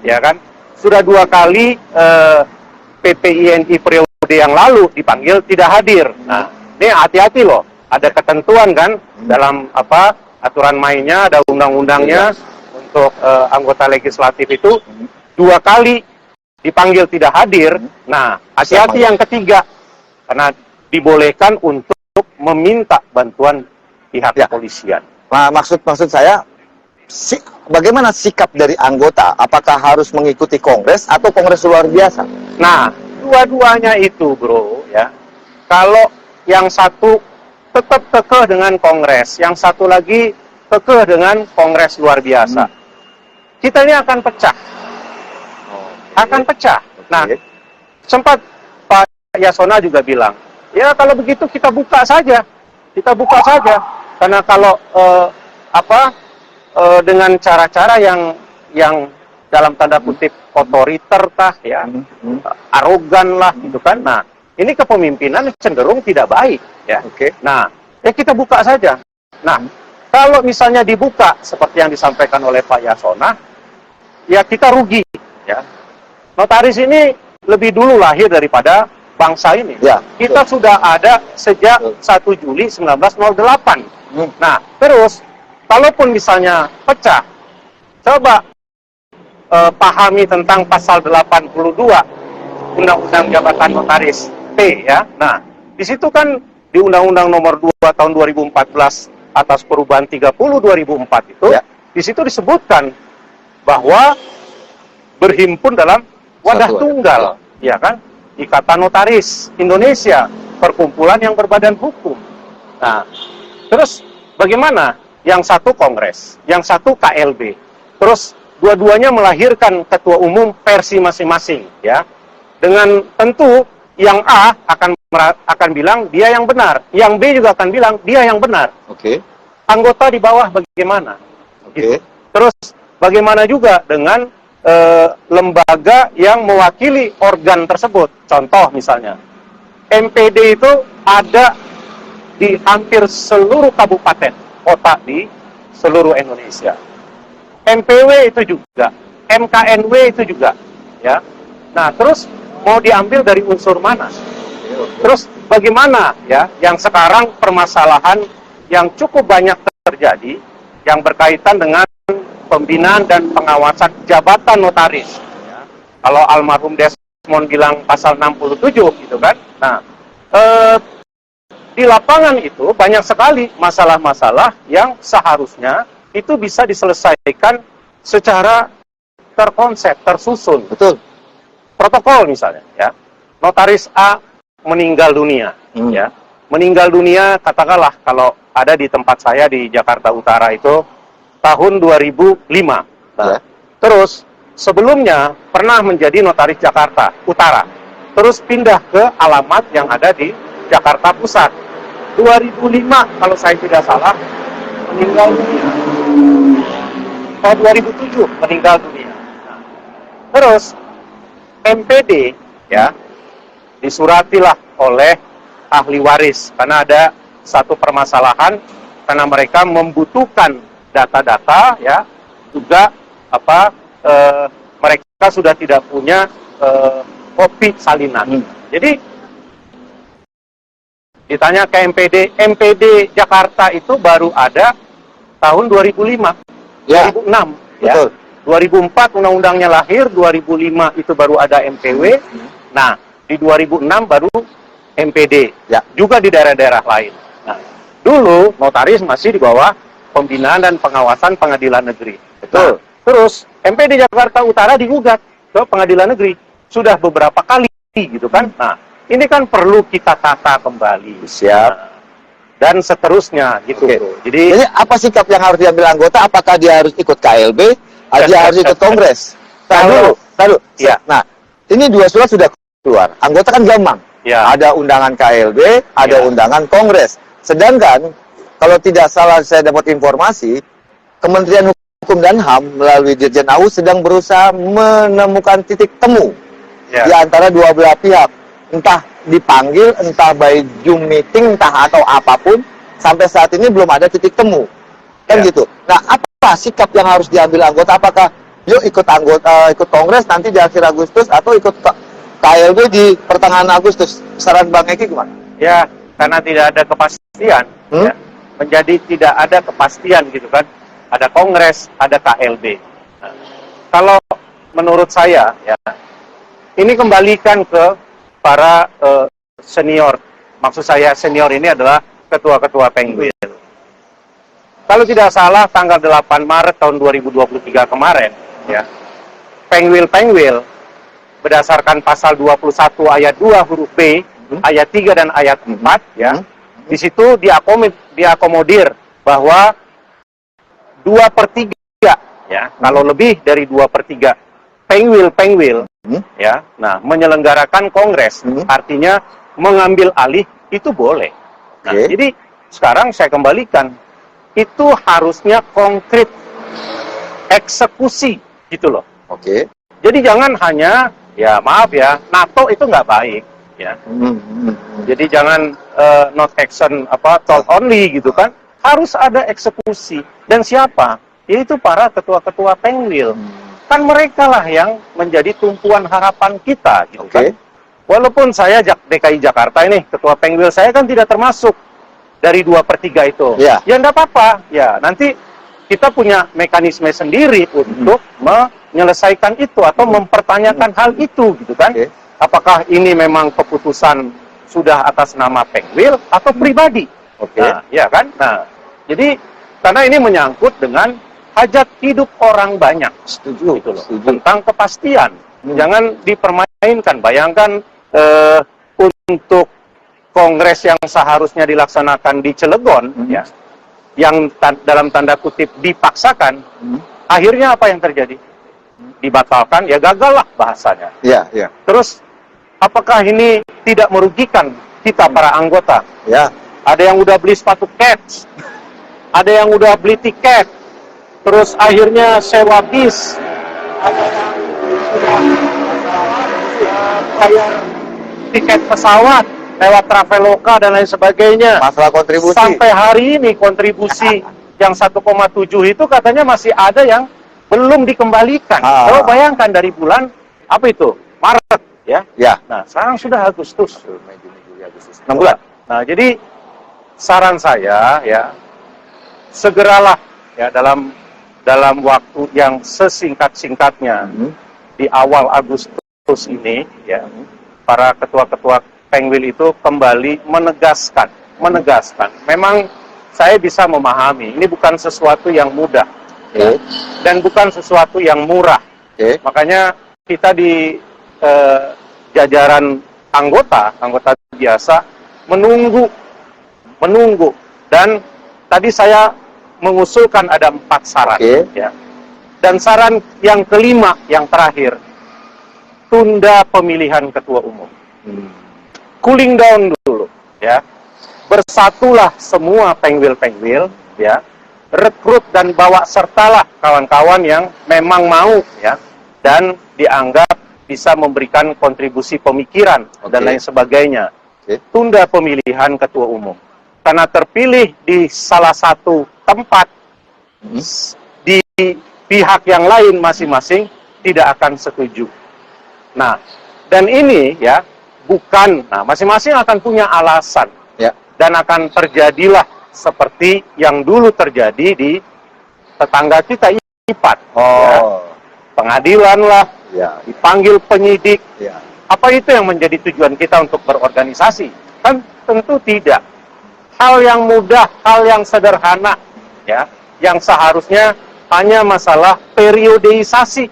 ya kan? Sudah 2 kali PPINI periode yang lalu dipanggil tidak hadir. Nah, ini hati-hati loh. Ada ketentuan kan dalam aturan mainnya, ada undang-undangnya untuk anggota legislatif itu 2 kali dipanggil tidak hadir. Nah, hati-hati yang ketiga karena dibolehkan untuk meminta bantuan pihak kepolisian. Nah, maksud saya bagaimana sikap dari anggota? Apakah harus mengikuti kongres atau kongres luar biasa? Nah, dua-duanya itu, bro, ya. Kalau yang satu tetap kekeh dengan kongres, yang satu lagi kekeh dengan kongres luar biasa. Kita ini akan pecah. Akan pecah. Nah, sempat Pak Yasona juga bilang, ya kalau begitu kita buka saja. Kita buka saja. Karena kalau dengan cara-cara yang dalam tanda kutip otoriter kah ya, arogan lah gitu kan. Nah, ini kepemimpinan cenderung tidak baik ya. Nah, ya kita buka saja. Nah, kalau misalnya dibuka seperti yang disampaikan oleh Pak Yasona, ya kita rugi ya. Notaris ini lebih dulu lahir daripada bangsa ini. Ya, kita sudah ada sejak 1 Juli 1908. Nah, terus kalaupun misalnya pecah, coba pahami tentang pasal 82 Undang-Undang Jabatan Notaris P ya. Nah, di situ kan di Undang-Undang Nomor 2 Tahun 2014 atas perubahan 30 2004 itu, di situ disebutkan bahwa berhimpun dalam wadah tunggal, ya kan? Ikatan Notaris Indonesia, perkumpulan yang berbadan hukum. Nah, terus bagaimana? Yang satu kongres, yang satu KLB. Terus dua-duanya melahirkan ketua umum versi masing-masing, ya. Dengan tentu yang A akan bilang dia yang benar, yang B juga akan bilang dia yang benar. Anggota di bawah bagaimana? Gitu. Terus bagaimana juga dengan lembaga yang mewakili organ tersebut? Contoh misalnya, MPD itu ada di hampir seluruh kabupaten kota di seluruh Indonesia. MPW itu juga, MKNW itu juga, ya. Nah, terus mau diambil dari unsur mana? Terus bagaimana ya yang sekarang permasalahan yang cukup banyak terjadi yang berkaitan dengan pembinaan dan pengawasan jabatan notaris. Ya. Kalau almarhum Desmond bilang pasal 67 gitu kan. Nah, di lapangan itu banyak sekali masalah-masalah yang seharusnya itu bisa diselesaikan secara terkonsep, tersusun. Betul. Protokol misalnya, ya. Notaris A meninggal dunia, ya. Meninggal dunia katakanlah kalau ada di tempat saya di Jakarta Utara itu tahun 2005. Nah, terus sebelumnya pernah menjadi notaris Jakarta Utara. Terus pindah ke alamat yang ada di Jakarta Pusat. 2005 kalau saya tidak salah meninggal dunia. Tahun 2007 meninggal dunia. Nah, terus MPD ya disuratilah oleh ahli waris karena ada satu permasalahan karena mereka membutuhkan data-data ya juga mereka sudah tidak punya kopi salinan. Jadi ditanya ke MPD Jakarta itu baru ada tahun 2005, 2006 ya. 2004 undang-undangnya lahir, 2005 itu baru ada MPW. Nah, di 2006 baru MPD ya, juga di daerah-daerah lain. Nah, dulu notaris masih di bawah pembinaan dan pengawasan pengadilan negeri. Betul. Nah, terus MPD Jakarta Utara digugat ke pengadilan negeri sudah beberapa kali gitu kan. Nah, ini kan perlu kita tata kembali. Siap. Nah, dan seterusnya gitu. Jadi apa sikap yang harus diambil anggota? Apakah dia harus ikut KLB? Dia harus ikut kongres? Tahu. Ya. Nah, ini 2 surat sudah keluar. Anggota kan gampang. Ya. Ada undangan KLB, ada undangan kongres. Sedangkan kalau tidak salah saya dapat informasi, Kementerian Hukum dan HAM melalui Dirjen AU sedang berusaha menemukan titik temu di antara dua belah pihak. Entah dipanggil, entah by Zoom meeting, entah atau apapun, sampai saat ini belum ada titik temu. Kan gitu. Nah, apa sikap yang harus diambil anggota? Apakah yuk ikut kongres nanti di akhir Agustus atau ikut KLB di pertengahan Agustus. Saran Bang Eki gimana? Ya, karena tidak ada kepastian, ya, menjadi tidak ada kepastian gitu kan. Ada kongres, ada KLB. Nah, kalau menurut saya, ya, ini kembalikan ke para senior. Maksud saya senior ini adalah ketua-ketua Penguil. Kalau tidak salah tanggal 8 Maret tahun 2023 kemarin, ya, Penguil berdasarkan pasal 21 ayat 2 huruf B, ayat 3 dan ayat 4, ya, di situ diakomodir bahwa 2/3, ya, kalau lebih dari 2/3 Penguil, ya, nah, menyelenggarakan kongres, artinya mengambil alih itu boleh. Nah, jadi sekarang saya kembalikan, itu harusnya konkret eksekusi gitu loh. Jadi jangan hanya, ya maaf ya, NATO itu nggak baik, ya. Jadi jangan not action thought only gitu kan. Harus ada eksekusi. Dan siapa? Yaitu para ketua-ketua Penguil. Kan mereka lah yang menjadi tumpuan harapan kita gitu kan. Walaupun saya DKI Jakarta ini, ketua Penguil saya kan tidak termasuk dari 2/3 itu. Ya enggak apa-apa. Ya, nanti kita punya mekanisme sendiri untuk menyelesaikan itu atau mempertanyakan hal itu gitu kan. Apakah ini memang keputusan sudah atas nama Penguil atau pribadi? Nah, ya kan? Nah, jadi karena ini menyangkut dengan hajat hidup orang banyak. Setuju gitu loh. Tentang kepastian. Jangan dipermainkan. Bayangkan untuk kongres yang seharusnya dilaksanakan di Cilegon, ya, yang dalam tanda kutip dipaksakan, akhirnya apa yang terjadi? Dibatalkan, ya gagal lah bahasanya. Terus, apakah ini tidak merugikan kita para anggota? Ada yang udah beli sepatu Keds, ada yang udah beli tiket, terus akhirnya sewa bis, ada yang bayar tiket pesawat lewat Traveloka dan lain sebagainya. Masalah kontribusi. Sampai hari ini kontribusi yang 1,7 itu katanya masih ada yang belum dikembalikan. Kalau bayangkan dari bulan apa itu? Maret, ya. Nah, sekarang sudah Agustus. 6 bulan. Nah, jadi saran saya, ya, segeralah, ya, dalam waktu yang sesingkat-singkatnya di awal Agustus ini, ya, para ketua-ketua Penguil itu kembali menegaskan. Memang saya bisa memahami, ini bukan sesuatu yang mudah, ya, dan bukan sesuatu yang murah. Makanya kita di jajaran anggota biasa menunggu. Dan tadi saya mengusulkan ada 4 saran, ya. Dan saran yang kelima, yang terakhir, tunda pemilihan ketua umum. Cooling down dulu, ya. Bersatulah semua Penguil, ya. Rekrut dan bawa sertalah kawan-kawan yang memang mau, ya, dan dianggap bisa memberikan kontribusi pemikiran dan lain sebagainya. Tunda pemilihan ketua umum. Karena terpilih di salah satu tempat, di pihak yang lain masing-masing tidak akan setuju. Nah, dan ini, ya, nah, masing-masing akan punya alasan, ya, dan akan terjadilah seperti yang dulu terjadi di tetangga kita, IPAT. Ya. Pengadilan lah, ya, dipanggil penyidik. Ya. Apa itu yang menjadi tujuan kita untuk berorganisasi? Kan tentu tidak. Hal yang mudah, hal yang sederhana, ya, yang seharusnya hanya masalah periodisasi.